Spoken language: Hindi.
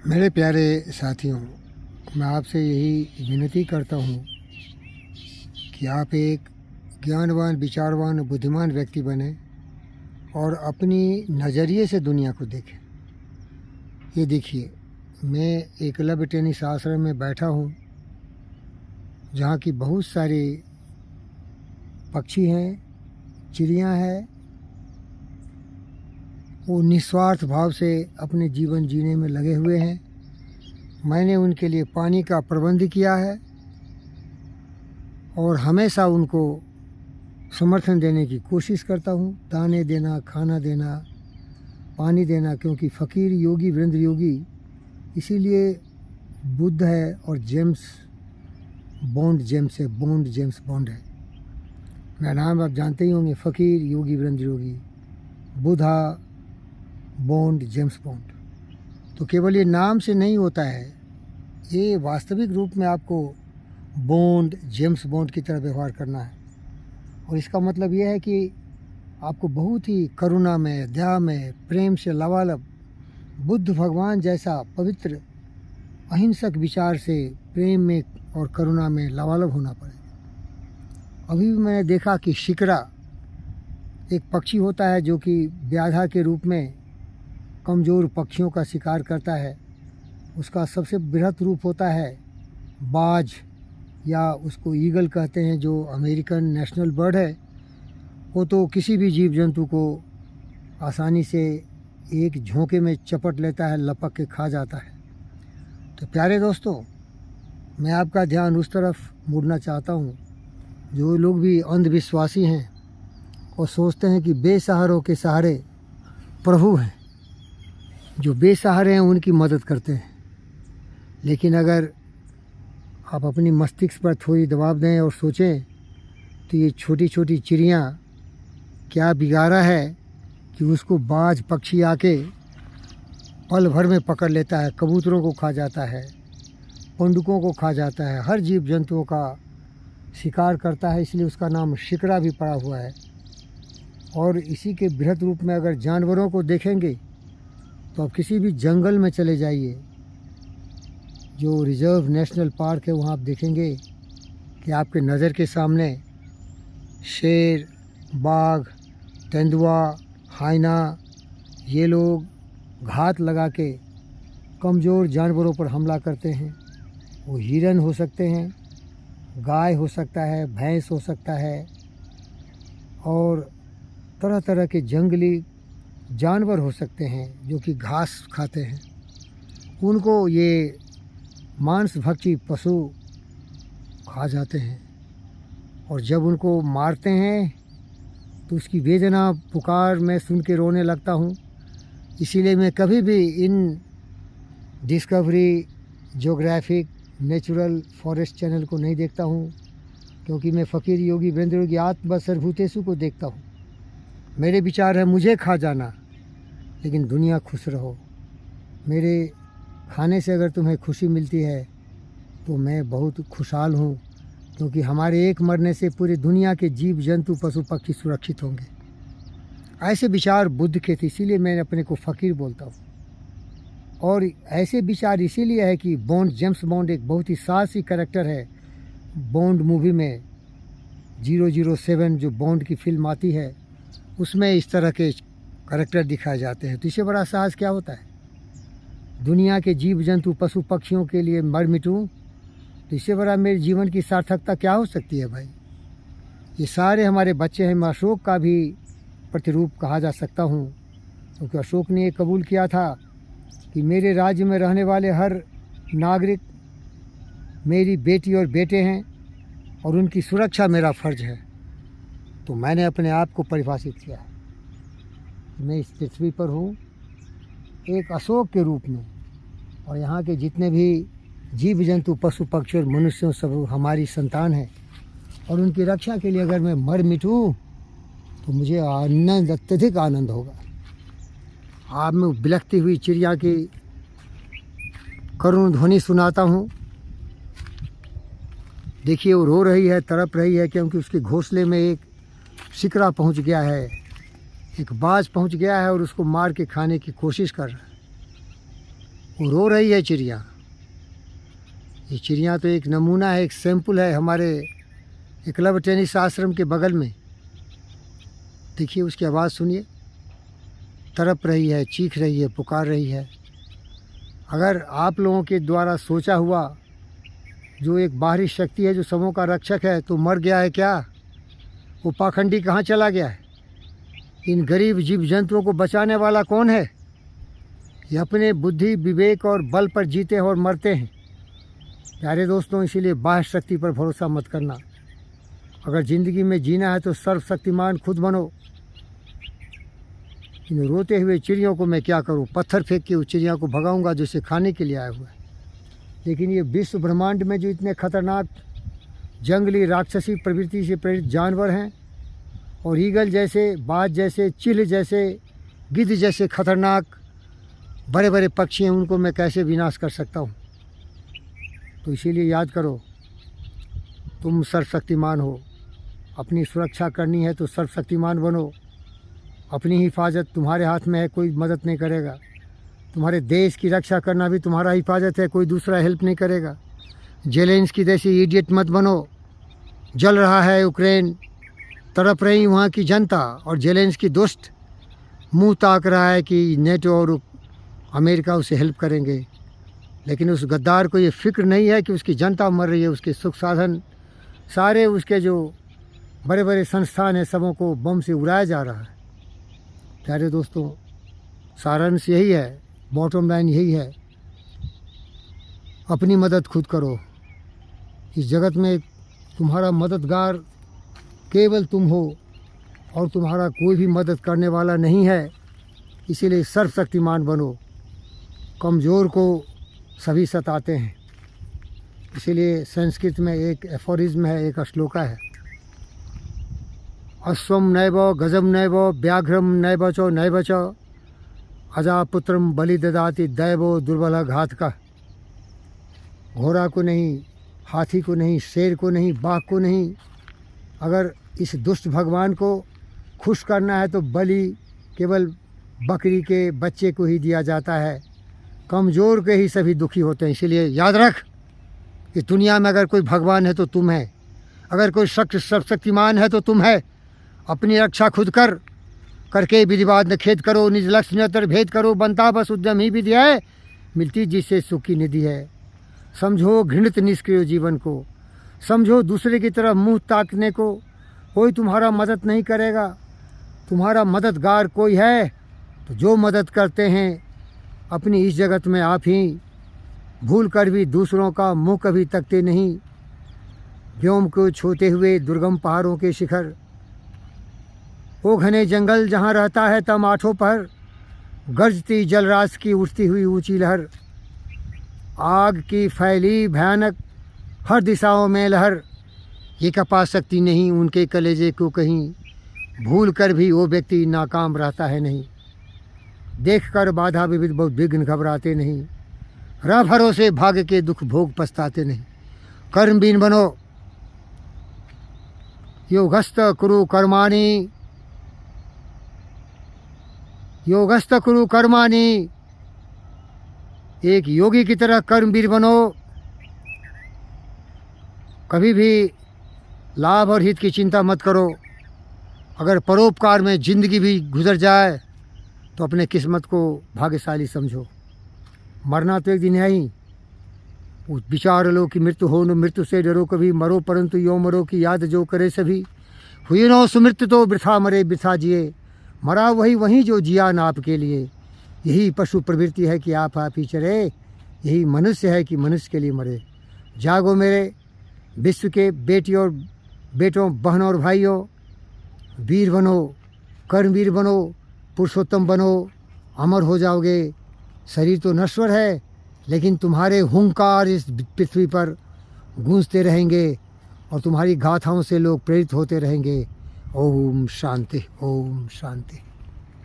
मेरे प्यारे साथियों, मैं आपसे यही विनती करता हूँ कि आप एक ज्ञानवान, विचारवान, बुद्धिमान व्यक्ति बने और अपनी नज़रिए से दुनिया को देखें। ये देखिए, मैं एकलव्य टेनिस आश्रम में बैठा हूँ, जहाँ की बहुत सारे पक्षी हैं, चिड़ियाँ हैं। वो निस्वार्थ भाव से अपने जीवन जीने में लगे हुए हैं। मैंने उनके लिए पानी का प्रबंध किया है और हमेशा उनको समर्थन देने की कोशिश करता हूँ। दाने देना, खाना देना, पानी देना, क्योंकि फ़कीर योगी वीरेंद्र योगी इसीलिए बुद्ध है और जेम्स बॉन्ड है। मेरा नाम आप जानते ही होंगे, फ़कीर योगी वीरेंद्र योगी, बुद्धा जेम्स बॉन्ड। तो केवल ये नाम से नहीं होता है, ये वास्तविक रूप में आपको जेम्स बॉन्ड की तरह व्यवहार करना है। और इसका मतलब ये है कि आपको बहुत ही करुणा में, दया में, प्रेम से लबालब बुद्ध भगवान जैसा पवित्र अहिंसक विचार से प्रेम में और करुणा में लबालब होना पड़ेगा। अभी भी मैंने देखा कि शिकरा एक पक्षी होता है जो कि व्याधा के रूप में कमज़ोर पक्षियों का शिकार करता है। उसका सबसे बृहत रूप होता है बाज, या उसको ईगल कहते हैं, जो अमेरिकन नेशनल बर्ड है। वो तो किसी भी जीव जंतु को आसानी से एक झोंके में चपट लेता है, लपक के खा जाता है। तो प्यारे दोस्तों, मैं आपका ध्यान उस तरफ मुड़ना चाहता हूँ, जो लोग भी अंधविश्वासी हैं और सोचते हैं कि बेसहारों के सहारे प्रभु हैं, जो बेसहारे हैं उनकी मदद करते हैं। लेकिन अगर आप अपनी मस्तिष्क पर थोड़ी दबाव दें और सोचें तो ये छोटी छोटी चिड़ियाँ क्या बिगाड़ा है कि उसको बाज पक्षी आके पल भर में पकड़ लेता है, कबूतरों को खा जाता है, पंडुकों को खा जाता है, हर जीव जंतुओं का शिकार करता है। इसलिए उसका नाम शिकरा भी पड़ा हुआ है। और इसी के बृहद रूप में अगर जानवरों को देखेंगे तो आप किसी भी जंगल में चले जाइए, जो रिजर्व नेशनल पार्क है, वहाँ आप देखेंगे कि आपके नज़र के सामने शेर, बाघ, तेंदुआ, हाइना, ये लोग घात लगा के कमज़ोर जानवरों पर हमला करते हैं। वो हिरन हो सकते हैं, गाय हो सकता है, भैंस हो सकता है, और तरह तरह के जंगली जानवर हो सकते हैं जो कि घास खाते हैं। उनको ये मांस भक्षी पशु खा जाते हैं। और जब उनको मारते हैं तो उसकी वेदना पुकार मैं सुन के रोने लगता हूँ। इसीलिए मैं कभी भी इन Discovery, Geographic, natural, forest channel को नहीं देखता हूँ, क्योंकि मैं फ़कीर योगी वीरेंद्र योगी आत्म सर्वभूतेषु को देखता हूँ। मेरे विचार है मुझे खा जाना, लेकिन दुनिया खुश रहो। मेरे खाने से अगर तुम्हें खुशी मिलती है तो मैं बहुत खुशहाल हूँ, क्योंकि हमारे एक मरने से पूरी दुनिया के जीव जंतु, पशु पक्षी सुरक्षित होंगे। ऐसे विचार बुद्ध के थे, इसीलिए मैं अपने को फ़कीर बोलता हूँ। और ऐसे विचार इसीलिए है कि जेम्स बॉन्ड एक बहुत ही साहसी कैरेक्टर है। बॉन्ड मूवी में 007 जो बॉन्ड की फिल्म आती है, उसमें इस तरह के कैरेक्टर दिखाए जाते हैं। तो इससे बड़ा साहस क्या होता है? दुनिया के जीव जंतु, पशु पक्षियों के लिए मर मिटूं, तो इससे बड़ा मेरे जीवन की सार्थकता क्या हो सकती है भाई? ये सारे हमारे बच्चे हैं। मैं अशोक का भी प्रतिरूप कहा जा सकता हूँ, क्योंकि अशोक ने ये कबूल किया था कि मेरे राज्य में रहने वाले हर नागरिक मेरी बेटी और बेटे हैं और उनकी सुरक्षा मेरा फ़र्ज है। तो मैंने अपने आप को परिभाषित किया है, मैं इस पृथ्वी पर हूँ एक अशोक के रूप में, और यहाँ के जितने भी जीव जंतु, पशु पक्षी और मनुष्यों, सब हमारी संतान है। और उनकी रक्षा के लिए अगर मैं मर मिटूँ तो मुझे आनंद, अत्यधिक आनंद होगा। आप मैं बिलखती हुई चिड़िया की करुण ध्वनि सुनाता हूँ। देखिए, वो रो रही है, तड़प रही है, क्योंकि उसके घोंसले में एक शिकरा पहुँच गया है, एक बाज पहुँच गया है और उसको मार के खाने की कोशिश कर रहा है। वो रो रही है चिड़िया। ये चिड़िया तो एक नमूना है, एक सैंपल है हमारे एकलव्य टेनिस आश्रम के बगल में। देखिए उसकी आवाज़ सुनिए, तड़प रही है, चीख रही है, पुकार रही है। अगर आप लोगों के द्वारा सोचा हुआ जो एक बाहरी शक्ति है जो सबों का रक्षक है तो मर गया है क्या? वो पाखंडी कहाँ चला गया है? इन गरीब जीव जंतुओं को बचाने वाला कौन है? ये अपने बुद्धि विवेक और बल पर जीते हैं और मरते हैं। प्यारे दोस्तों, इसीलिए बाह्य शक्ति पर भरोसा मत करना। अगर ज़िंदगी में जीना है तो सर्वशक्तिमान खुद बनो। इन रोते हुए चिड़ियों को मैं क्या करूं? पत्थर फेंक के उस चिड़िया को भगाऊंगा जो इसे खाने के लिए आया हुआ है। लेकिन ये विश्व ब्रह्मांड में जो इतने खतरनाक जंगली राक्षसी प्रवृत्ति से प्रेरित जानवर हैं और ईगल जैसे, बाज जैसे, चिल जैसे, गिद्ध जैसे खतरनाक बड़े बड़े पक्षी हैं, उनको मैं कैसे विनाश कर सकता हूँ? तो इसीलिए याद करो, तुम सर्वशक्तिमान हो। अपनी सुरक्षा करनी है तो सर्वशक्तिमान बनो। अपनी हिफाजत तुम्हारे हाथ में है, कोई मदद नहीं करेगा। तुम्हारे देश की रक्षा करना भी तुम्हारा हिफाजत है, कोई दूसरा हेल्प नहीं करेगा। जेलेंस्की जैसी इडियट मत बनो। जल रहा है यूक्रेन, तड़प रही वहाँ की जनता, और जेलेंस्की दुष्ट मुंह ताक रहा है कि नेटो और अमेरिका उसे हेल्प करेंगे। लेकिन उस गद्दार को ये फिक्र नहीं है कि उसकी जनता मर रही है, उसके सुख साधन सारे, उसके जो बड़े बड़े संस्थान हैं सबों को बम से उड़ाया जा रहा है। प्यारे दोस्तों, सारांश यही है, बॉटम लाइन यही है, अपनी मदद खुद करो। इस जगत में तुम्हारा मददगार केवल तुम हो और तुम्हारा कोई भी मदद करने वाला नहीं है। इसीलिए सर्वशक्तिमान बनो। कमज़ोर को सभी सताते हैं। इसीलिए संस्कृत में एक एफोरिज्म है, एक श्लोका है, अश्वम नैव गजम नैव व्याघ्रम नैव च नैव च अजापुत्रम बलि ददाति दैवो दुर्बल घात का। घोड़ा को नहीं, हाथी को नहीं, शेर को नहीं, बाघ को नहीं, अगर इस दुष्ट भगवान को खुश करना है तो बलि केवल बकरी के बच्चे को ही दिया जाता है। कमज़ोर के ही सभी दुखी होते हैं। इसीलिए याद रख कि दुनिया में अगर कोई भगवान है तो तुम है, अगर कोई सर्वशक्तिमान है तो तुम है। अपनी रक्षा खुद करके विधिवाद न खेद करो, निज लक्ष्य निरंतर भेद करो, बनता बस उद्यम ही विधि है, मिलती जिससे सुख की निधि है। समझो घृणित निष्क्रिय जीवन को, समझो दूसरे की तरफ मुंह ताकने को कोई तुम्हारा मदद नहीं करेगा। तुम्हारा मददगार कोई है तो जो मदद करते हैं अपनी इस जगत में आप ही, भूल कर भी दूसरों का मुंह कभी तकते नहीं। व्योम को छूते हुए दुर्गम पहाड़ों के शिखर, वो घने जंगल जहाँ रहता है तम आठों पहर, गरजती जलराशि की उठती हुई ऊंची लहर, आग की फैली भयानक हर दिशाओं में लहर, ये कपा सकती नहीं उनके कलेजे को कहीं, भूल कर भी वो व्यक्ति नाकाम रहता है नहीं। देख कर बाधा विविध बहुत विघ्न घबराते नहीं, रह भरोसे भाग्य के दुख भोग पछताते नहीं। कर्मबीन बनो, योगस्थ कुरु कर्माणि, योगस्थ कुरु कर्माणि। एक योगी की तरह कर्मवीर बनो। कभी भी लाभ और हित की चिंता मत करो। अगर परोपकार में जिंदगी भी गुजर जाए तो अपने किस्मत को भाग्यशाली समझो। मरना तो एक दिन है ही। उस विचार लो कि मृत्यु हो न मृत्यु से डरो कभी, मरो परंतु यो मरो की याद जो करे सभी। हुई नो सुमृत्यु तो वृथा मरे वृथा जिए, मरा वही जो जिया न आपके लिए। यही पशु प्रवृत्ति है कि आप ही चरे, यही मनुष्य है कि मनुष्य के लिए मरे। जागो मेरे विश्व के बेटी और बेटों, बहनों और भाइयों, वीर बनो, कर्मवीर बनो, पुरुषोत्तम बनो, अमर हो जाओगे। शरीर तो नश्वर है लेकिन तुम्हारे हुंकार इस पृथ्वी पर गूंजते रहेंगे और तुम्हारी गाथाओं से लोग प्रेरित होते रहेंगे। ओम शांति, ओम शांति।